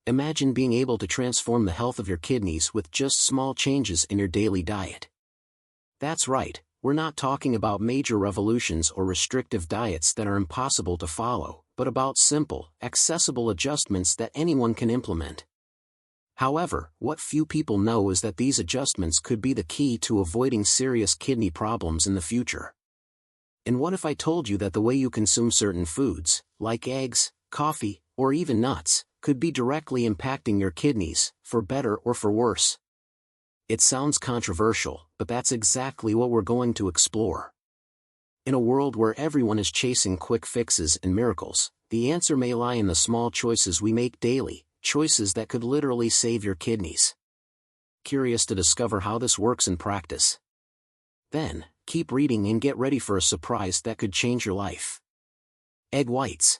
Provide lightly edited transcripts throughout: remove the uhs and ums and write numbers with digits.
Imagine being able to transform the health of your kidneys with just small changes in your daily diet. That's right, we're not talking about major revolutions or restrictive diets that are impossible to follow, but about simple, accessible adjustments that anyone can implement. However, what few people know is that these adjustments could be the key to avoiding serious kidney problems in the future. And what if I told you that the way you consume certain foods, like eggs, coffee, or even nuts, could be directly impacting your kidneys, for better or for worse? It sounds controversial, but that's exactly what we're going to explore. In a world where everyone is chasing quick fixes and miracles, the answer may lie in the small choices we make daily, choices that could literally save your kidneys. Curious to discover how this works in practice? Then, keep reading and get ready for a surprise that could change your life. Egg whites.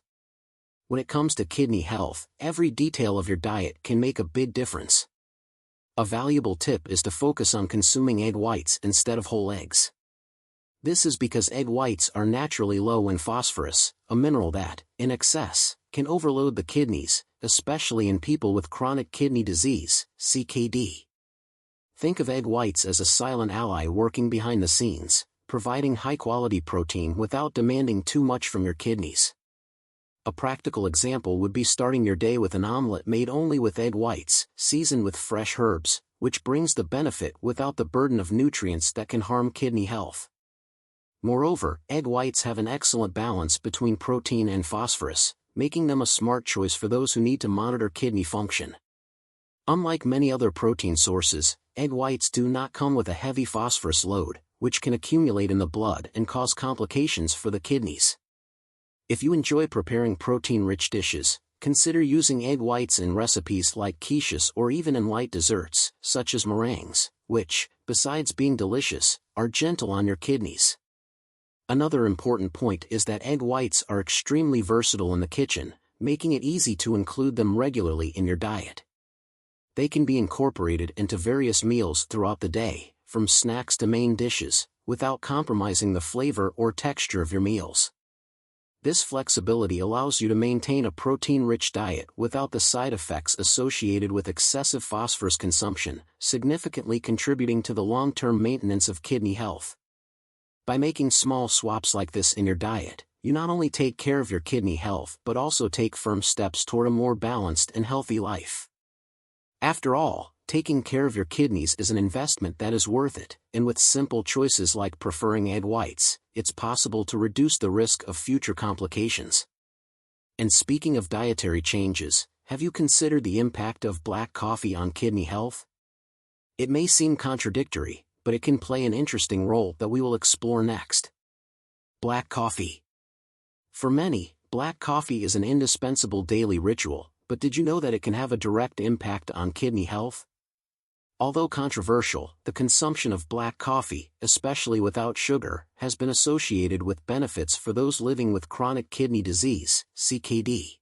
When it comes to kidney health, every detail of your diet can make a big difference. A valuable tip is to focus on consuming egg whites instead of whole eggs. This is because egg whites are naturally low in phosphorus, a mineral that, in excess, can overload the kidneys, especially in people with chronic kidney disease, CKD. Think of egg whites as a silent ally working behind the scenes, providing high-quality protein without demanding too much from your kidneys. A practical example would be starting your day with an omelet made only with egg whites, seasoned with fresh herbs, which brings the benefit without the burden of nutrients that can harm kidney health. Moreover, egg whites have an excellent balance between protein and phosphorus, making them a smart choice for those who need to monitor kidney function. Unlike many other protein sources, egg whites do not come with a heavy phosphorus load, which can accumulate in the blood and cause complications for the kidneys. If you enjoy preparing protein-rich dishes, consider using egg whites in recipes like quiches or even in light desserts, such as meringues, which, besides being delicious, are gentle on your kidneys. Another important point is that egg whites are extremely versatile in the kitchen, making it easy to include them regularly in your diet. They can be incorporated into various meals throughout the day, from snacks to main dishes, without compromising the flavor or texture of your meals. This flexibility allows you to maintain a protein-rich diet without the side effects associated with excessive phosphorus consumption, significantly contributing to the long-term maintenance of kidney health. By making small swaps like this in your diet, you not only take care of your kidney health but also take firm steps toward a more balanced and healthy life. After all, taking care of your kidneys is an investment that is worth it, and with simple choices like preferring egg whites, it's possible to reduce the risk of future complications. And speaking of dietary changes, have you considered the impact of black coffee on kidney health? It may seem contradictory, but it can play an interesting role that we will explore next. Black coffee. For many, black coffee is an indispensable daily ritual, but did you know that it can have a direct impact on kidney health? Although controversial, the consumption of black coffee, especially without sugar, has been associated with benefits for those living with chronic kidney disease, CKD.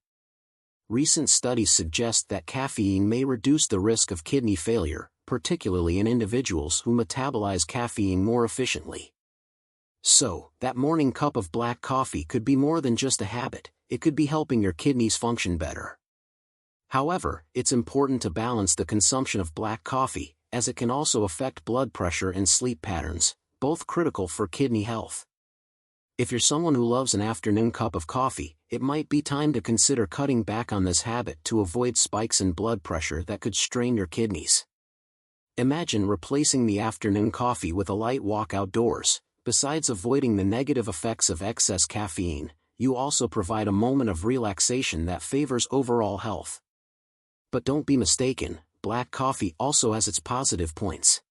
Recent studies suggest that caffeine may reduce the risk of kidney failure, particularly in individuals who metabolize caffeine more efficiently. So, that morning cup of black coffee could be more than just a habit, it could be helping your kidneys function better. However, it's important to balance the consumption of black coffee, as it can also affect blood pressure and sleep patterns, both critical for kidney health. If you're someone who loves an afternoon cup of coffee, it might be time to consider cutting back on this habit to avoid spikes in blood pressure that could strain your kidneys. Imagine replacing the afternoon coffee with a light walk outdoors. Besides avoiding the negative effects of excess caffeine, you also provide a moment of relaxation that favors overall health. But don't be mistaken, black coffee also has its positive points.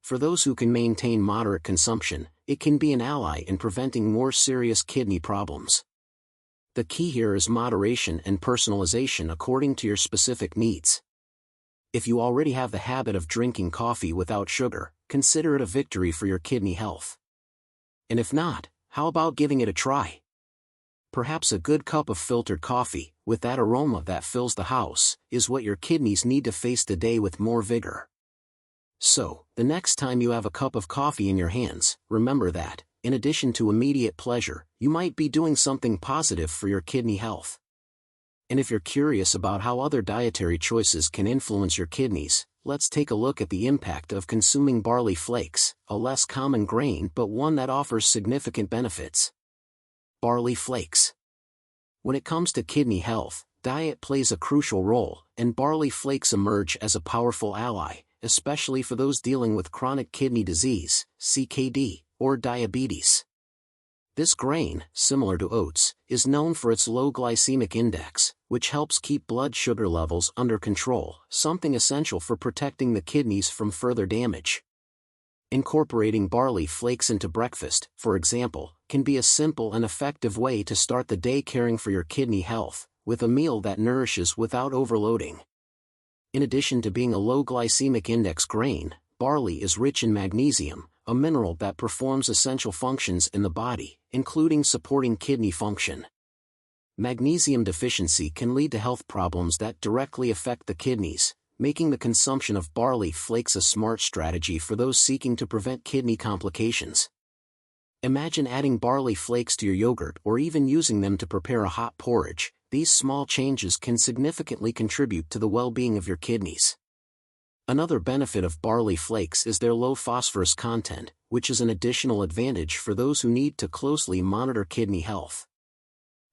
For those who can maintain moderate consumption, it can be an ally in preventing more serious kidney problems. The key here is moderation and personalization according to your specific needs. If you already have the habit of drinking coffee without sugar, consider it a victory for your kidney health. And if not, how about giving it a try? Perhaps a good cup of filtered coffee, with that aroma that fills the house, is what your kidneys need to face the day with more vigor. So, the next time you have a cup of coffee in your hands, remember that, in addition to immediate pleasure, you might be doing something positive for your kidney health. And if you're curious about how other dietary choices can influence your kidneys, let's take a look at the impact of consuming barley flakes, a less common grain but one that offers significant benefits. Barley flakes. When it comes to kidney health, diet plays a crucial role, and barley flakes emerge as a powerful ally, especially for those dealing with chronic kidney disease, CKD, or diabetes. This grain, similar to oats, is known for its low glycemic index, which helps keep blood sugar levels under control, something essential for protecting the kidneys from further damage. Incorporating barley flakes into breakfast, for example, can be a simple and effective way to start the day caring for your kidney health, with a meal that nourishes without overloading. In addition to being a low glycemic index grain, barley is rich in magnesium, a mineral that performs essential functions in the body, including supporting kidney function. Magnesium deficiency can lead to health problems that directly affect the kidneys, making the consumption of barley flakes a smart strategy for those seeking to prevent kidney complications. Imagine adding barley flakes to your yogurt or even using them to prepare a hot porridge. These small changes can significantly contribute to the well-being of your kidneys. Another benefit of barley flakes is their low phosphorus content, which is an additional advantage for those who need to closely monitor kidney health.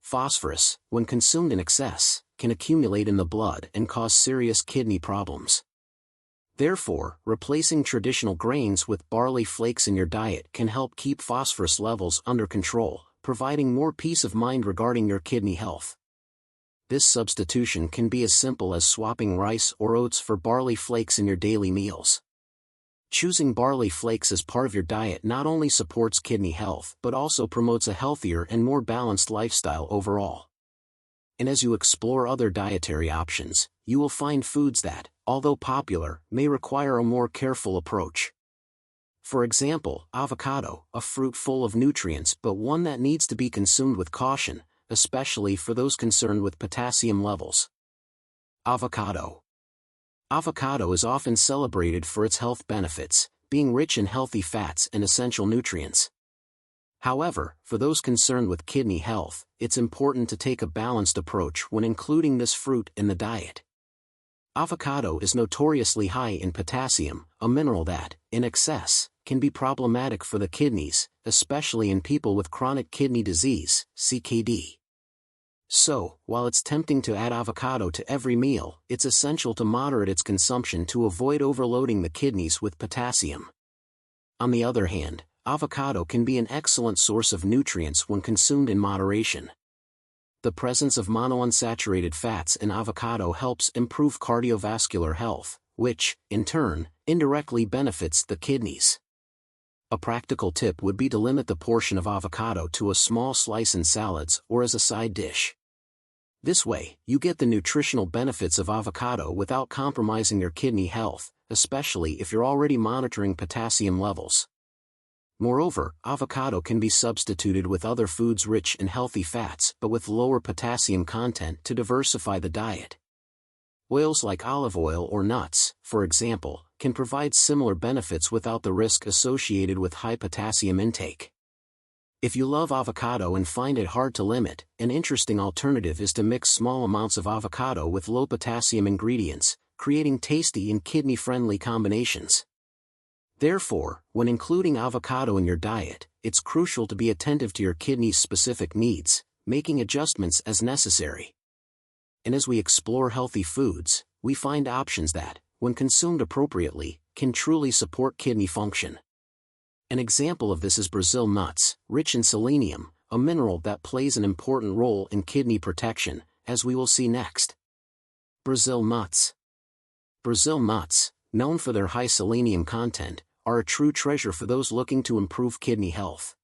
Phosphorus, when consumed in excess, can accumulate in the blood and cause serious kidney problems. Therefore, replacing traditional grains with barley flakes in your diet can help keep phosphorus levels under control, providing more peace of mind regarding your kidney health. This substitution can be as simple as swapping rice or oats for barley flakes in your daily meals. Choosing barley flakes as part of your diet not only supports kidney health but also promotes a healthier and more balanced lifestyle overall. And as you explore other dietary options, you will find foods that, although popular, may require a more careful approach. For example, avocado, a fruit full of nutrients but one that needs to be consumed with caution, especially for those concerned with potassium levels. Avocado. Avocado is often celebrated for its health benefits, being rich in healthy fats and essential nutrients. However, for those concerned with kidney health, it's important to take a balanced approach when including this fruit in the diet. Avocado is notoriously high in potassium, a mineral that, in excess, can be problematic for the kidneys, especially in people with chronic kidney disease, CKD. So, while it's tempting to add avocado to every meal, it's essential to moderate its consumption to avoid overloading the kidneys with potassium. On the other hand, avocado can be an excellent source of nutrients when consumed in moderation. The presence of monounsaturated fats in avocado helps improve cardiovascular health, which, in turn, indirectly benefits the kidneys. A practical tip would be to limit the portion of avocado to a small slice in salads or as a side dish. This way, you get the nutritional benefits of avocado without compromising your kidney health, especially if you're already monitoring potassium levels. Moreover, avocado can be substituted with other foods rich in healthy fats but with lower potassium content to diversify the diet. Oils like olive oil or nuts, for example, can provide similar benefits without the risk associated with high potassium intake. If you love avocado and find it hard to limit, an interesting alternative is to mix small amounts of avocado with low potassium ingredients, creating tasty and kidney-friendly combinations. Therefore, when including avocado in your diet, it's crucial to be attentive to your kidney's specific needs, making adjustments as necessary. And as we explore healthy foods, we find options that, when consumed appropriately, can truly support kidney function. An example of this is Brazil nuts, rich in selenium, a mineral that plays an important role in kidney protection, as we will see next. Brazil nuts. Brazil nuts, known for their high selenium content, are a true treasure for those looking to improve kidney health.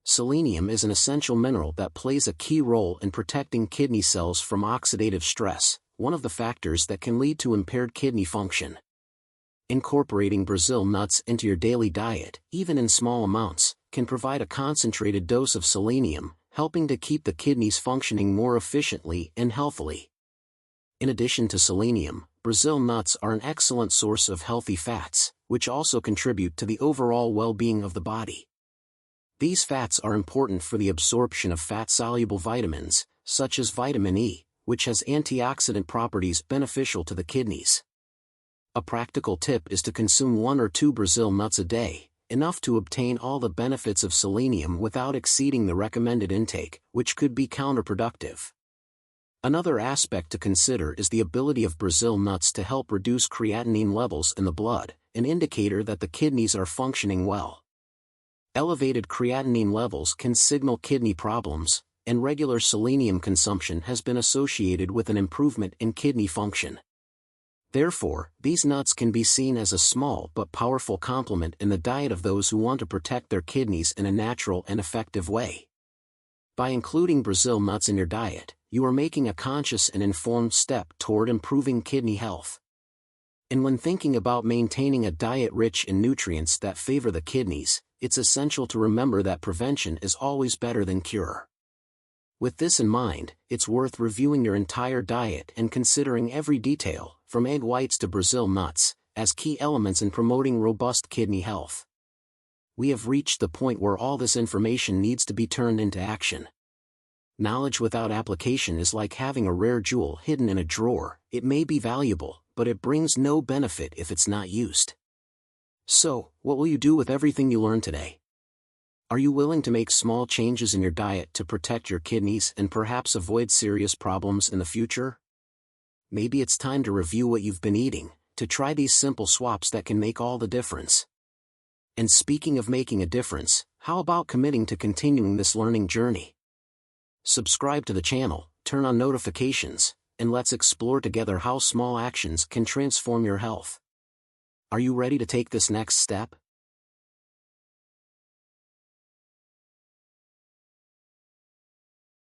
Selenium is an essential mineral that plays a key role in protecting kidney cells from oxidative stress, one of the factors that can lead to impaired kidney function. Incorporating Brazil nuts into your daily diet, even in small amounts, can provide a concentrated dose of selenium, helping to keep the kidneys functioning more efficiently and healthily. In addition to selenium, Brazil nuts are an excellent source of healthy fats, which also contribute to the overall well-being of the body. These fats are important for the absorption of fat-soluble vitamins, such as vitamin E, which has antioxidant properties beneficial to the kidneys. A practical tip is to consume 1 or 2 Brazil nuts a day, enough to obtain all the benefits of selenium without exceeding the recommended intake, which could be counterproductive. Another aspect to consider is the ability of Brazil nuts to help reduce creatinine levels in the blood, an indicator that the kidneys are functioning well. Elevated creatinine levels can signal kidney problems, and regular selenium consumption has been associated with an improvement in kidney function. Therefore, these nuts can be seen as a small but powerful complement in the diet of those who want to protect their kidneys in a natural and effective way. By including Brazil nuts in your diet, you are making a conscious and informed step toward improving kidney health. And when thinking about maintaining a diet rich in nutrients that favor the kidneys, it's essential to remember that prevention is always better than cure. With this in mind, it's worth reviewing your entire diet and considering every detail, from egg whites to Brazil nuts, as key elements in promoting robust kidney health. We have reached the point where all this information needs to be turned into action. Knowledge without application is like having a rare jewel hidden in a drawer. It may be valuable, but it brings no benefit if it's not used. So, what will you do with everything you learned today? Are you willing to make small changes in your diet to protect your kidneys and perhaps avoid serious problems in the future? Maybe it's time to review what you've been eating, to try these simple swaps that can make all the difference. And speaking of making a difference, how about committing to continuing this learning journey? Subscribe to the channel, turn on notifications, and let's explore together how small actions can transform your health. Are you ready to take this next step?